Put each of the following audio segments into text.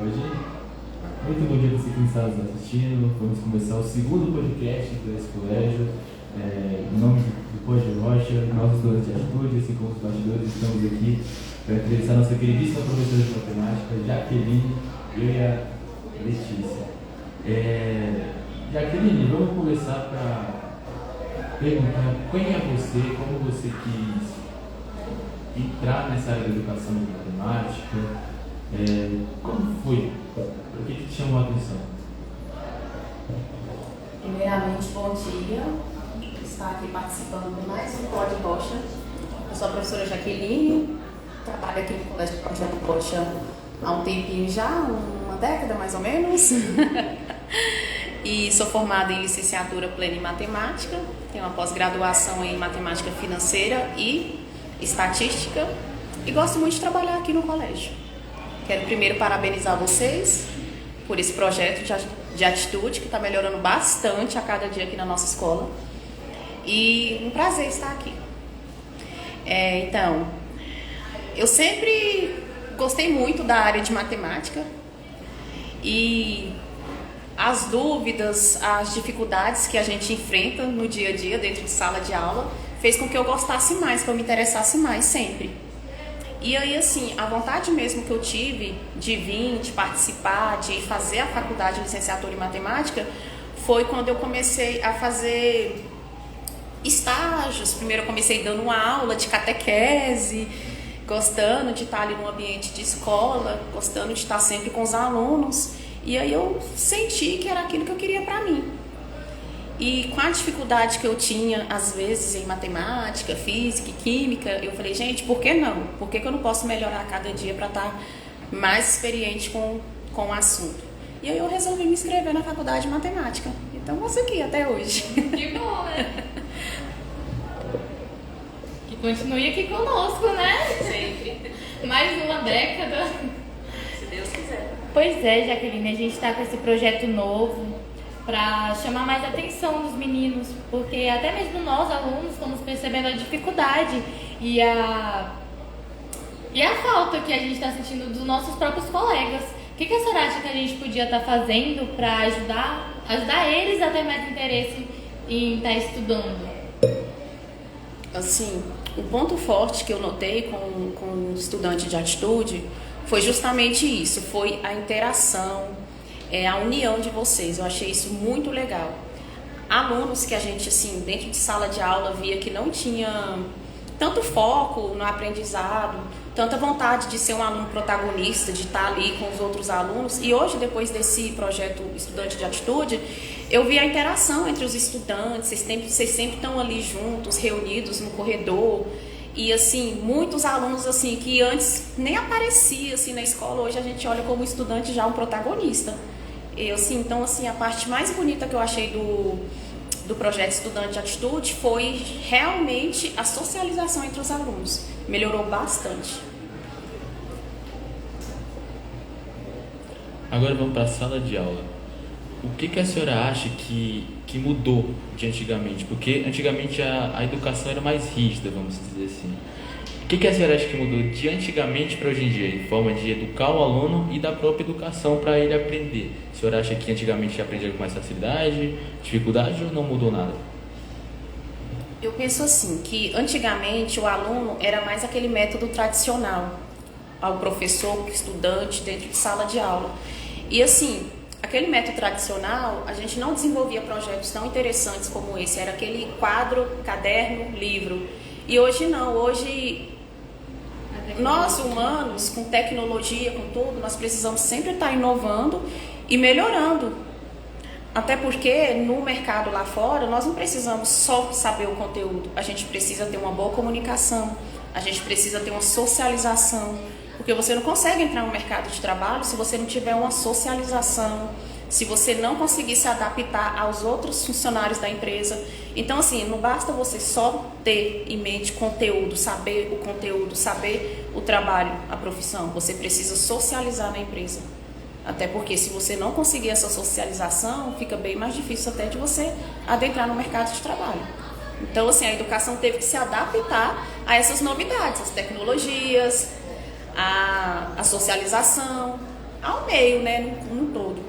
Hoje, muito bom dia para você que está nos assistindo. Vamos começar o segundo podcast desse colégio. Em nome do Pode Rocha, nós estudantes de atitude, assim como os bastidores, estamos aqui para entrevistar nossa queridíssima professora de matemática, Jaqueline, eu e a Letícia. Jaqueline, vamos começar para perguntar quem é você, como você quis entrar nessa área da educação de matemática. Como foi? O que te chamou a atenção? Primeiramente, bom dia. Estar aqui participando de mais um Pode Rocha. Eu sou a professora Jaqueline, trabalho aqui no Colégio Projeto Rocha há um tempinho já, uma década mais ou menos. E sou formada em licenciatura plena em matemática, tenho uma pós-graduação em matemática financeira e estatística e gosto muito de trabalhar aqui no colégio. Quero primeiro parabenizar vocês por esse projeto de atitude que está melhorando bastante a cada dia aqui na nossa escola. E um prazer estar aqui. Então, eu sempre gostei muito da área de matemática e as dúvidas, as dificuldades que a gente enfrenta no dia a dia dentro de sala de aula fez com que eu gostasse mais, que eu me interessasse mais sempre. E aí, assim, a vontade mesmo que eu tive de vir, de participar, de fazer a faculdade de licenciatura em matemática, foi quando eu comecei a fazer estágios. Primeiro eu comecei dando uma aula de catequese, gostando de estar ali no ambiente de escola, gostando de estar sempre com os alunos. E aí eu senti que era aquilo que eu queria para mim. E com a dificuldade que eu tinha, às vezes, em matemática, física e química, eu falei, gente, por que não? Por que eu não posso melhorar a cada dia para estar mais experiente com o assunto? E aí eu resolvi me inscrever na faculdade de matemática. Então, eu estou aqui até hoje. Que bom, né? Que continue aqui conosco, né? Sempre. Mais uma década. Se Deus quiser. Pois é, Jaqueline, a gente está com esse projeto novo para chamar mais a atenção dos meninos, porque até mesmo nós, alunos, estamos percebendo a dificuldade e a falta que a gente está sentindo dos nossos próprios colegas. O que a senhora acha que a gente podia estar fazendo para ajudar eles a ter mais interesse em estar estudando? Assim, o ponto forte que eu notei com o estudante de atitude foi justamente isso, foi a interação, a união de vocês. Eu achei isso muito legal. Alunos que a gente, assim, dentro de sala de aula via que não tinha tanto foco no aprendizado, tanta vontade de ser um aluno protagonista, de estar ali com os outros alunos. E hoje, depois desse projeto Estudante de Atitude, eu vi a interação entre os estudantes, vocês sempre estão ali juntos, reunidos no corredor. E, assim, muitos alunos, assim, que antes nem aparecia, assim, na escola, hoje a gente olha como estudante já um protagonista. Então, assim, a parte mais bonita que eu achei do projeto Estudante de Atitude foi realmente a socialização entre os alunos. Melhorou bastante. Agora vamos para a sala de aula. O que a senhora acha que mudou de antigamente? Porque antigamente a educação era mais rígida, vamos dizer assim. O que a senhora acha que mudou de antigamente para hoje em dia, em forma de educar o aluno e da própria educação para ele aprender? A senhora acha que antigamente aprendia com mais facilidade, dificuldade ou não mudou nada? Eu penso assim, que antigamente o aluno era mais aquele método tradicional, ao professor, ao estudante, dentro de sala de aula. E assim, aquele método tradicional, a gente não desenvolvia projetos tão interessantes como esse, era aquele quadro, caderno, livro. E hoje não, hoje nós humanos, com tecnologia, com tudo, nós precisamos sempre estar inovando e melhorando. Até porque no mercado lá fora, nós não precisamos só saber o conteúdo, a gente precisa ter uma boa comunicação, a gente precisa ter uma socialização, porque você não consegue entrar no mercado de trabalho se você não tiver uma socialização, se você não conseguir se adaptar aos outros funcionários da empresa. Então, assim, não basta você só ter em mente conteúdo, saber o conteúdo, saber o trabalho, a profissão. Você precisa socializar na empresa. Até porque se você não conseguir essa socialização, fica bem mais difícil até de você adentrar no mercado de trabalho. Então, assim, a educação teve que se adaptar a essas novidades, as tecnologias, a socialização. ao meio, né, no todo.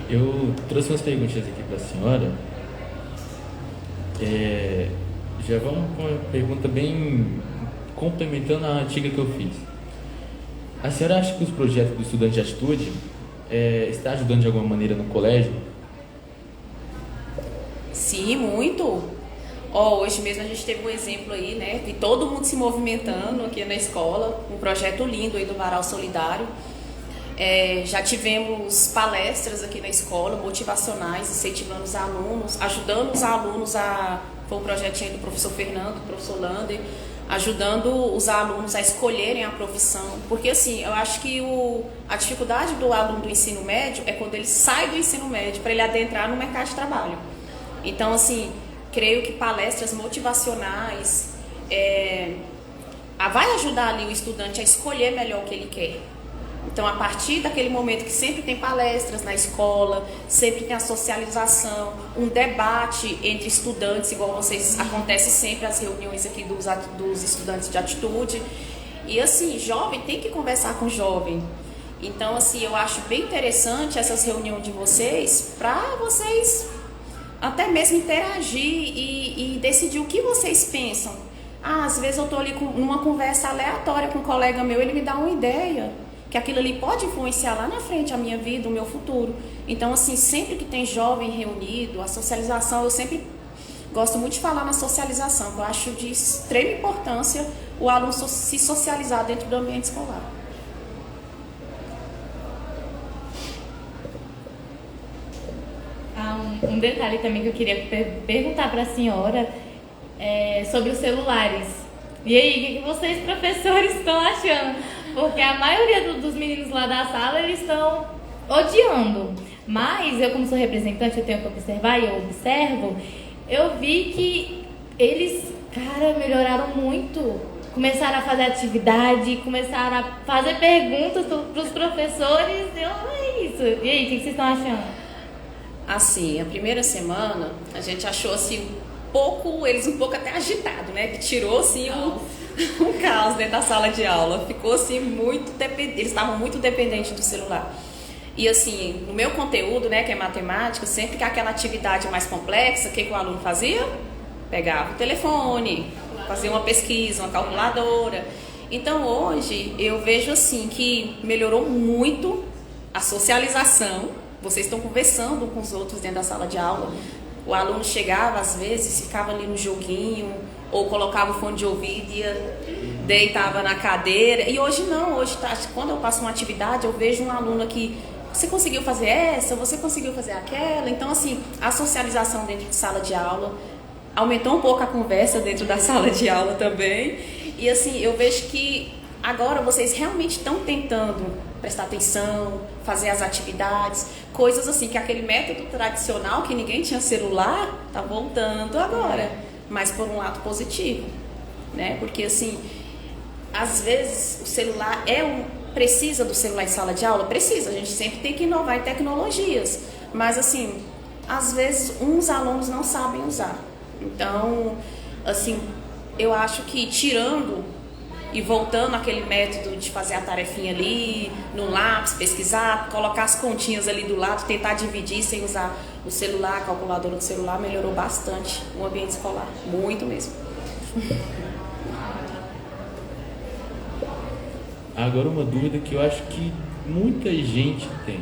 Eu trouxe umas perguntinhas aqui para a senhora. Já vamos com uma pergunta bem complementando a antiga que eu fiz. A senhora acha que os projetos do Estudante de Atitude está ajudando de alguma maneira no colégio? Sim, muito. Hoje mesmo a gente teve um exemplo aí, né, de todo mundo se movimentando aqui na escola, um projeto lindo aí do Varal Solidário. Já tivemos palestras aqui na escola, motivacionais, incentivando os alunos, ajudando os alunos foi um projetinho do professor Fernando, do professor Lander, ajudando os alunos a escolherem a profissão. Porque assim, eu acho que a dificuldade do aluno do ensino médio é quando ele sai do ensino médio para ele adentrar no mercado de trabalho. Então, assim, creio que palestras motivacionais vai ajudar ali o estudante a escolher melhor o que ele quer. Então, a partir daquele momento que sempre tem palestras na escola, sempre tem a socialização, um debate entre estudantes, igual acontece sempre as reuniões aqui dos estudantes de atitude. E assim, jovem tem que conversar com jovem. Então, assim, eu acho bem interessante essas reuniões de vocês, para vocês até mesmo interagir e decidir o que vocês pensam. Às vezes eu estou ali numa conversa aleatória com um colega meu, ele me dá uma ideia, que aquilo ali pode influenciar lá na frente a minha vida, o meu futuro. Então, assim, sempre que tem jovem reunido, a socialização, eu sempre gosto muito de falar na socialização, que eu acho de extrema importância o aluno se socializar dentro do ambiente escolar. Um detalhe também que eu queria perguntar para a senhora sobre os celulares. E aí, o que vocês, professores, estão achando? Porque a maioria dos meninos lá da sala, eles estão odiando. Mas eu, como sou representante, eu tenho que observar e eu observo, eu vi que eles, melhoraram muito. Começaram a fazer atividade, começaram a fazer perguntas para os professores. É isso. E aí, o que vocês estão achando? Assim, a primeira semana, a gente achou assim, eles um pouco até agitados, né? Que tirou assim um caos dentro da sala de aula. Ficou assim muito dependente, eles estavam muito dependentes do celular. E assim, no meu conteúdo, né, que é matemática, sempre que aquela atividade mais complexa, o que o aluno fazia? Pegava o telefone, fazia uma pesquisa, uma calculadora. Então hoje eu vejo assim que melhorou muito a socialização. Vocês estão conversando com os outros dentro da sala de aula. O aluno chegava, às vezes, ficava ali no joguinho, ou colocava o fone de ouvido e deitava na cadeira. E hoje não, quando eu passo uma atividade, eu vejo um aluno aqui, você conseguiu fazer essa, você conseguiu fazer aquela. Então, assim, a socialização dentro de sala de aula aumentou um pouco a conversa dentro da sala de aula também. E, assim, eu vejo que agora vocês realmente estão tentando prestar atenção, fazer as atividades, coisas assim, que aquele método tradicional, que ninguém tinha celular, tá voltando agora, mas por um lado positivo, né? Porque assim, às vezes o celular precisa do celular em sala de aula? Precisa, a gente sempre tem que inovar em tecnologias, mas assim, às vezes uns alunos não sabem usar. Então, assim, eu acho que tirando e voltando àquele método de fazer a tarefinha ali, no lápis, pesquisar, colocar as continhas ali do lado, tentar dividir sem usar o celular, a calculadora do celular, melhorou bastante o ambiente escolar, muito mesmo. Agora uma dúvida que eu acho que muita gente tem.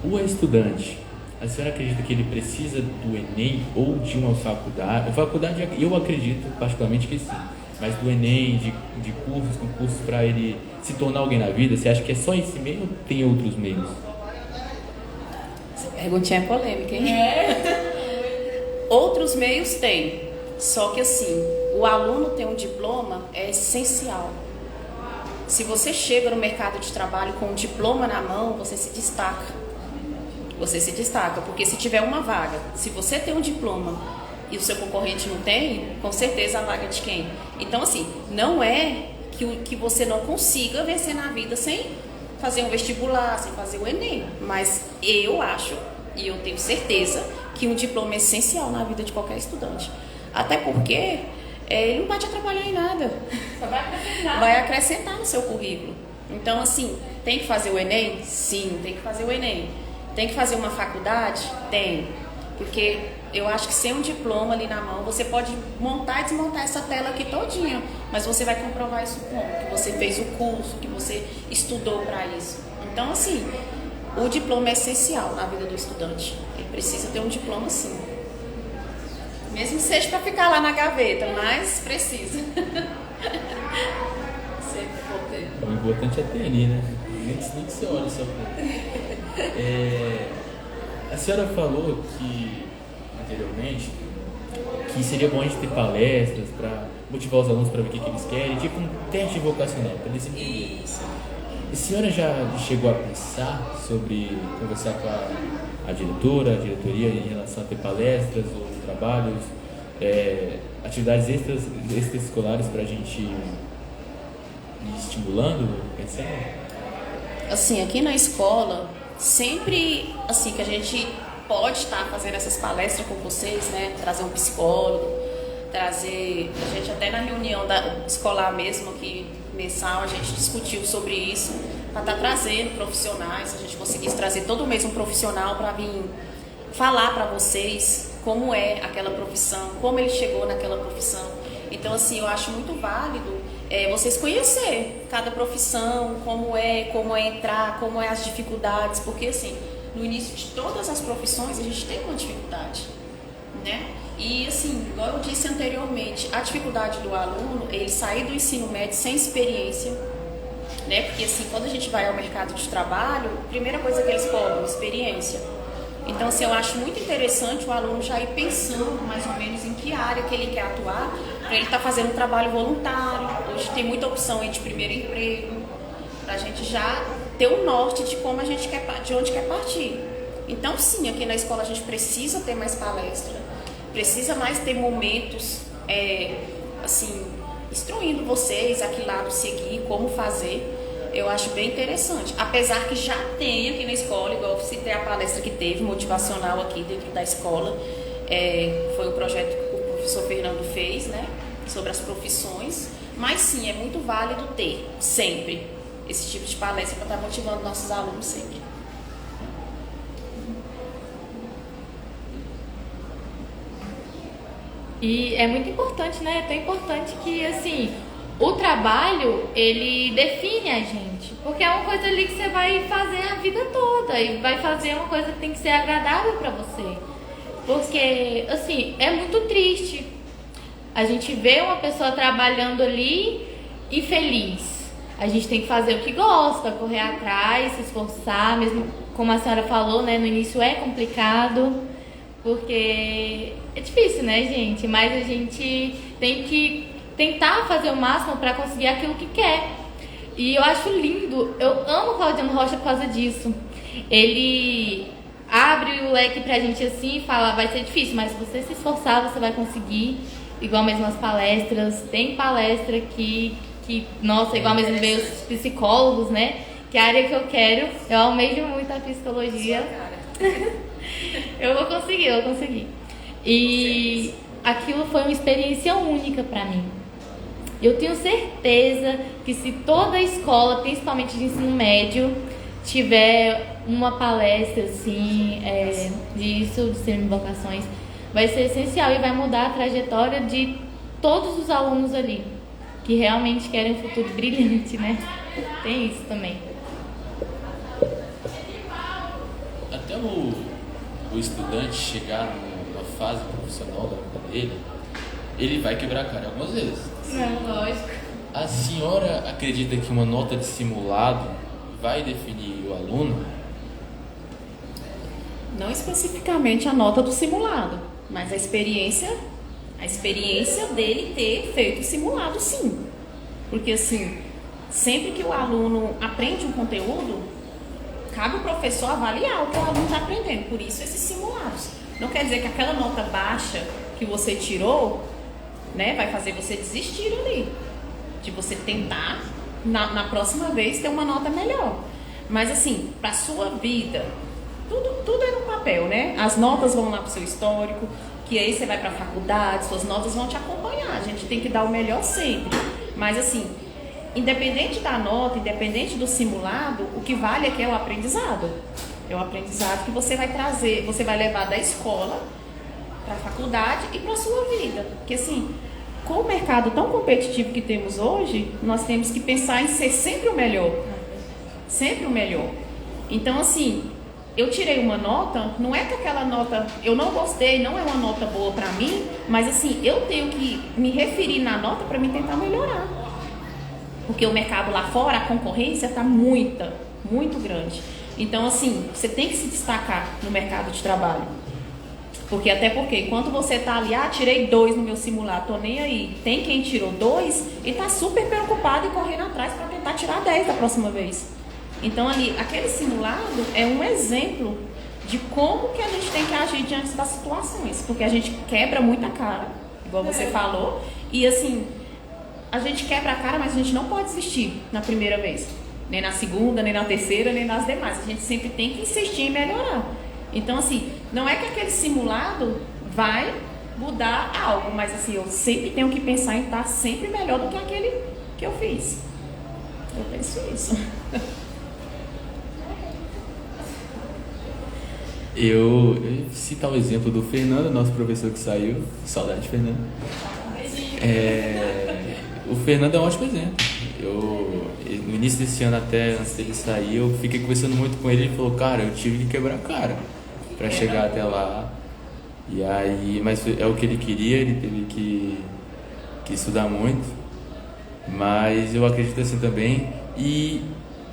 O estudante, a senhora acredita que ele precisa do Enem ou de uma faculdade? A faculdade, eu acredito particularmente que sim. Mas do Enem, de concursos para ele se tornar alguém na vida, você acha que é só esse meio ou tem outros meios? Essa perguntinha é polêmica, hein? Outros meios tem, só que assim, o aluno ter um diploma é essencial. Se você chega no mercado de trabalho com um diploma na mão, você se destaca. Você se destaca, porque se tiver uma vaga, se você tem um diploma e o seu concorrente não tem, com certeza a vaga é de quem? Então, assim, não é que você não consiga vencer na vida sem fazer um vestibular, sem fazer o Enem. Mas eu acho, e eu tenho certeza, que um diploma é essencial na vida de qualquer estudante. Até porque ele não vai te atrapalhar em nada. Só vai acrescentar. Vai acrescentar no seu currículo. Então, assim, tem que fazer o Enem? Sim, tem que fazer o Enem. Tem que fazer uma faculdade? Tem. Porque eu acho que sem um diploma ali na mão, você pode montar e desmontar essa tela aqui todinha, mas você vai comprovar isso como? Que você fez o curso, que você estudou para isso. Então, assim, o diploma é essencial na vida do estudante. Ele precisa ter um diploma, sim. Mesmo que seja para ficar lá na gaveta, mas precisa. Sempre vou ter. O importante é ter ali, né? Nem que você olhe só pra a senhora falou que, anteriormente, que seria bom a gente ter palestras para motivar os alunos para ver o que eles querem, tipo um teste vocacional, para eles entenderem. A senhora já chegou a pensar sobre conversar com a diretora, a diretoria em relação a ter palestras ou trabalhos, atividades extraescolares para a gente ir estimulando, pensando? Assim, aqui na escola, sempre assim que a gente pode estar fazendo essas palestras com vocês, né? Trazer um psicólogo, trazer... A gente até na reunião escolar mesmo, aqui mensal, a gente discutiu sobre isso, para estar trazendo profissionais, se a gente conseguisse trazer todo mês um profissional para vir falar para vocês como é aquela profissão, como ele chegou naquela profissão. Então, assim, eu acho muito válido vocês conhecer cada profissão, como é entrar, como é as dificuldades, porque, assim, no início de todas as profissões a gente tem uma dificuldade, né? E, assim, igual eu disse anteriormente, a dificuldade do aluno é ele sair do ensino médio sem experiência, né? Porque, assim, quando a gente vai ao mercado de trabalho, a primeira coisa que eles cobram é experiência. Então, assim, eu acho muito interessante o aluno já ir pensando mais ou menos em que área que ele quer atuar, para ele estar fazendo um trabalho voluntário. Hoje tem muita opção aí de primeiro emprego, para a gente já ter um norte de como a gente quer, de onde quer partir. Então, sim, aqui na escola a gente precisa ter mais palestra, precisa mais ter momentos, assim, instruindo vocês a que lado seguir, como fazer. Eu acho bem interessante, apesar que já tem aqui na escola, igual eu citei a palestra que teve, motivacional aqui dentro da escola, foi o projeto que o professor Fernando fez, né, sobre as profissões, mas sim, é muito válido ter, sempre, esse tipo de palestra para estar motivando nossos alunos sempre. E é muito importante, né, é tão importante que, assim, o trabalho, ele define a gente, porque é uma coisa ali que você vai fazer a vida toda e vai fazer uma coisa que tem que ser agradável para você. Porque, assim, é muito triste a gente ver uma pessoa trabalhando ali infeliz. A gente tem que fazer o que gosta, correr atrás, se esforçar, mesmo como a senhora falou, né, no início é complicado, porque é difícil, né, gente? Mas a gente tem que tentar fazer o máximo para conseguir aquilo que quer. E eu acho lindo, eu amo o Claudiano Rocha por causa disso. Ele abre o leque pra gente assim e fala, vai ser difícil, mas se você se esforçar, você vai conseguir. Igual mesmo as palestras, tem palestra que nossa, igual mesmo veio os psicólogos, né? Que é a área que eu quero, eu almejo muito a psicologia. Eu vou conseguir. E aquilo foi uma experiência única pra mim. Eu tenho certeza que se toda a escola, principalmente de ensino médio, tiver uma palestra assim, disso, de semi-vocações, vai ser essencial e vai mudar a trajetória de todos os alunos ali, que realmente querem um futuro brilhante, né? Tem isso também. Até o estudante chegar numa fase profissional da vida dele, ele vai quebrar a cara algumas vezes. Não, lógico. A senhora acredita que uma nota de simulado vai definir o aluno? Não especificamente a nota do simulado, mas a experiência dele ter feito o simulado, sim. Porque, assim, sempre que o aluno aprende um conteúdo, cabe o professor avaliar o que o aluno está aprendendo. Por isso, esses simulados. Não quer dizer que aquela nota baixa que você tirou, né, vai fazer você desistir ali, de você tentar na próxima vez ter uma nota melhor. Mas, assim, para sua vida, tudo é no papel, né? As notas vão lá pro seu histórico, que aí você vai para a faculdade, suas notas vão te acompanhar. A gente tem que dar o melhor sempre. Mas assim, independente da nota, independente do simulado, o que vale aqui é o aprendizado. É o aprendizado que você vai trazer, você vai levar da escola para a faculdade e para a sua vida. Porque assim, com o mercado tão competitivo que temos hoje, nós temos que pensar em ser sempre o melhor. Sempre o melhor. Então assim, eu tirei uma nota, não é que aquela nota, eu não gostei, não é uma nota boa para mim, mas assim, eu tenho que me referir na nota para me tentar melhorar. Porque o mercado lá fora, a concorrência está muito grande. Então assim, você tem que se destacar no mercado de trabalho. Porque enquanto você está ali, tirei 2 no meu simulado, tô nem aí. Tem quem tirou 2 e está super preocupado e correndo atrás para tentar tirar 10 da próxima vez. Então ali, aquele simulado é um exemplo de como que a gente tem que agir diante das situações, porque a gente quebra muita cara, igual você falou, e assim, a gente quebra a cara, mas a gente não pode desistir na primeira vez, nem na segunda, nem na terceira, nem nas demais. A gente sempre tem que insistir em melhorar. Então assim, não é que aquele simulado vai mudar algo, mas assim, eu sempre tenho que pensar em estar sempre melhor do que aquele que eu fiz. Eu penso isso. Eu citar o exemplo do Fernando, nosso professor que saiu. Saudade, Fernando. O Fernando é um ótimo exemplo. No início desse ano, até antes dele sair, eu fiquei conversando muito com ele. Ele falou, cara, eu tive que quebrar a cara para chegar até lá. E aí, mas é o que ele queria, ele teve que estudar muito. Mas eu acredito assim também. E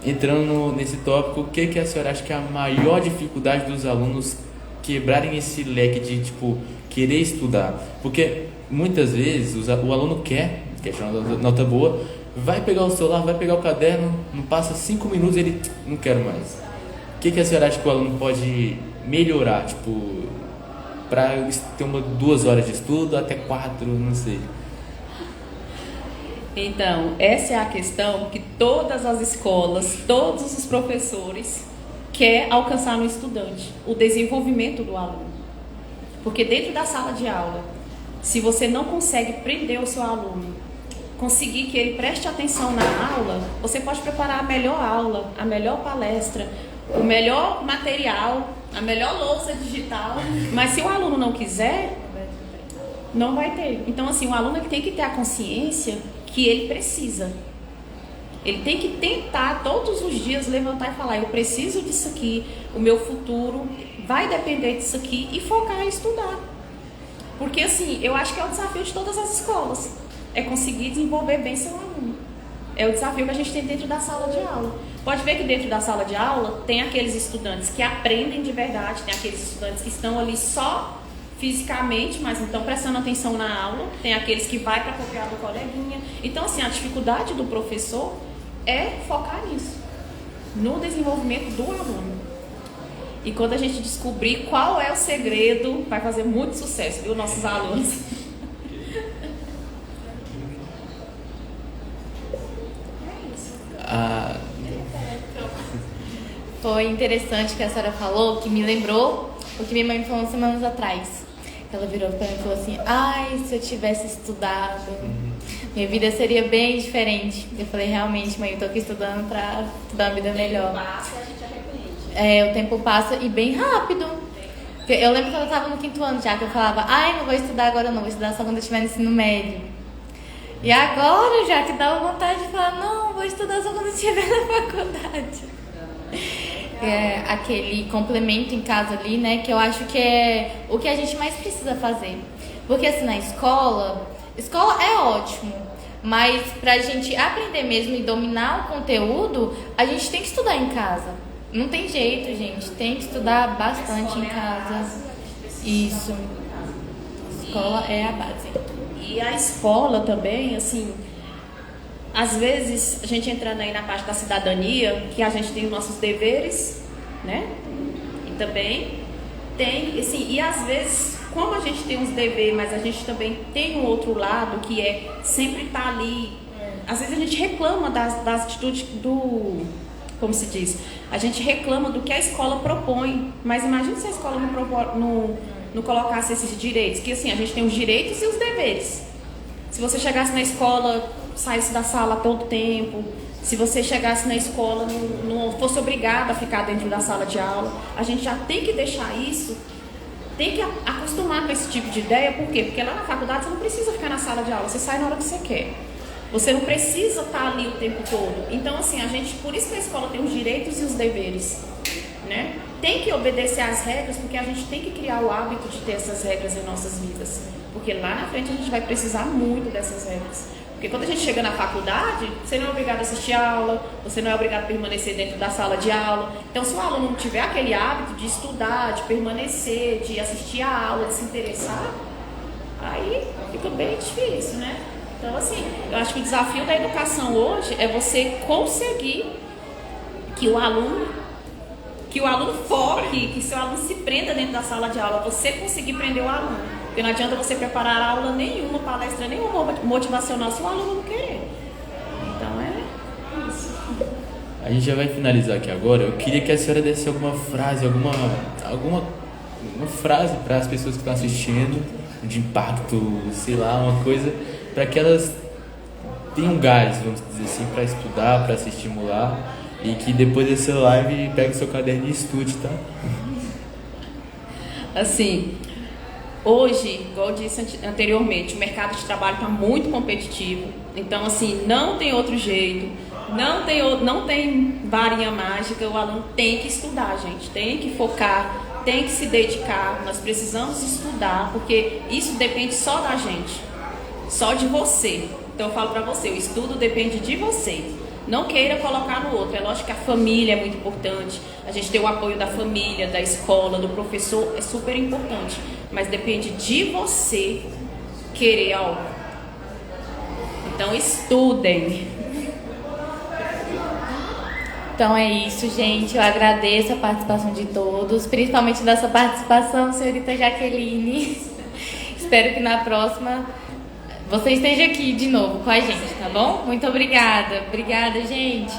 entrando nesse tópico, o que a senhora acha que é a maior dificuldade dos alunos quebrarem esse leque de, querer estudar? Porque muitas vezes o aluno quer tirar uma nota boa, vai pegar o celular, vai pegar o caderno, não passa 5 minutos, ele não quer mais. O que a senhora acha que o aluno pode melhorar, para ter 2 horas de estudo até 4, não sei? Então, essa é a questão que todas as escolas, todos os professores querem alcançar no estudante, o desenvolvimento do aluno. Porque dentro da sala de aula, se você não consegue prender o seu aluno, conseguir que ele preste atenção na aula, você pode preparar a melhor aula, a melhor palestra, o melhor material, a melhor lousa digital, mas se o aluno não quiser, não vai ter. Então, assim, o aluno ele tem que ter a consciência que ele precisa. Ele tem que tentar todos os dias levantar e falar, eu preciso disso aqui, o meu futuro vai depender disso aqui, e focar em estudar. Porque assim, eu acho que é o desafio de todas as escolas, é conseguir desenvolver bem seu aluno. É o desafio que a gente tem dentro da sala de aula. Pode ver que dentro da sala de aula tem aqueles estudantes que aprendem de verdade, tem aqueles estudantes que estão ali só fisicamente, mas não estão prestando atenção na aula, tem aqueles que vai para copiar do coleguinha. Então assim, a dificuldade do professor é focar nisso, no desenvolvimento do aluno. E quando a gente descobrir qual é o segredo, vai fazer muito sucesso, viu, nossos alunos? Foi interessante que a senhora falou, que me lembrou o que minha mãe me falou semanas atrás. Ela virou para mim e falou assim, ai, se eu tivesse estudado, minha vida seria bem diferente. Eu falei, realmente, mãe, eu tô aqui estudando para dar uma vida melhor. O tempo passa, a gente arrepende. O tempo passa e bem rápido. Eu lembro quando eu tava no 5º ano já, que eu falava, ai, não vou estudar agora não, vou estudar só quando eu estiver no ensino médio. E agora já que dá vontade de falar, não, vou estudar só quando eu estiver na faculdade. Aquele complemento em casa ali, né, que eu acho que é o que a gente mais precisa fazer. Porque assim, na escola é ótimo, mas pra gente aprender mesmo e dominar o conteúdo, a gente tem que estudar em casa. Não tem jeito, gente, tem que estudar bastante em casa. Isso. A escola é a base. E a escola também, assim, às vezes a gente entrando aí na parte da cidadania, que a gente tem os nossos deveres, né? E também tem, assim, e às vezes, como a gente tem uns deveres, mas a gente também tem um outro lado que é sempre estar ali. Às vezes a gente reclama das atitudes do, como se diz, a gente reclama do que a escola propõe, mas imagina se a escola não colocasse esses direitos, que assim, a gente tem os direitos e os deveres. Se você chegasse na escola, saísse da sala todo tempo, se você chegasse na escola, não fosse obrigado a ficar dentro da sala de aula, a gente já tem que deixar isso, tem que acostumar com esse tipo de ideia. Por quê? Porque lá na faculdade você não precisa ficar na sala de aula, você sai na hora que você quer. Você não precisa estar ali o tempo todo. Então, assim, por isso que a escola tem os direitos e os deveres, né? Tem que obedecer às regras, porque a gente tem que criar o hábito de ter essas regras em nossas vidas. Porque lá na frente a gente vai precisar muito dessas regras. Porque quando a gente chega na faculdade, você não é obrigado a assistir a aula, você não é obrigado a permanecer dentro da sala de aula. Então, se o aluno não tiver aquele hábito de estudar, de permanecer, de assistir a aula, de se interessar, aí fica bem difícil, né? Então, assim, eu acho que o desafio da educação hoje é você conseguir que o aluno foque, que seu aluno se prenda dentro da sala de aula, você conseguir prender o aluno. Porque não adianta você preparar aula nenhuma, palestra nenhuma motivacional se o aluno não querer. Então é isso. A gente já vai finalizar aqui agora. Eu queria que a senhora desse alguma frase, alguma frase para as pessoas que estão assistindo, de impacto, sei lá, uma coisa, para que elas tenham gás, vamos dizer assim, para estudar, para se estimular, e que depois dessa live pegue o seu caderno e estude, tá? Assim, hoje, igual eu disse anteriormente, o mercado de trabalho está muito competitivo. Então, assim, não tem outro jeito, não tem varinha mágica. O aluno tem que estudar, gente, tem que focar, tem que se dedicar. Nós precisamos estudar, porque isso depende só da gente, só de você. Então, eu falo para você, o estudo depende de você. Não queira colocar no outro. É lógico que a família é muito importante. A gente ter o apoio da família, da escola, do professor é super importante. Mas depende de você querer algo. Então estudem. Então é isso, gente. Eu agradeço a participação de todos, principalmente dessa participação, senhorita Jaqueline. Espero que na próxima você esteja aqui de novo com a gente, tá bom? Muito obrigada. Obrigada, gente.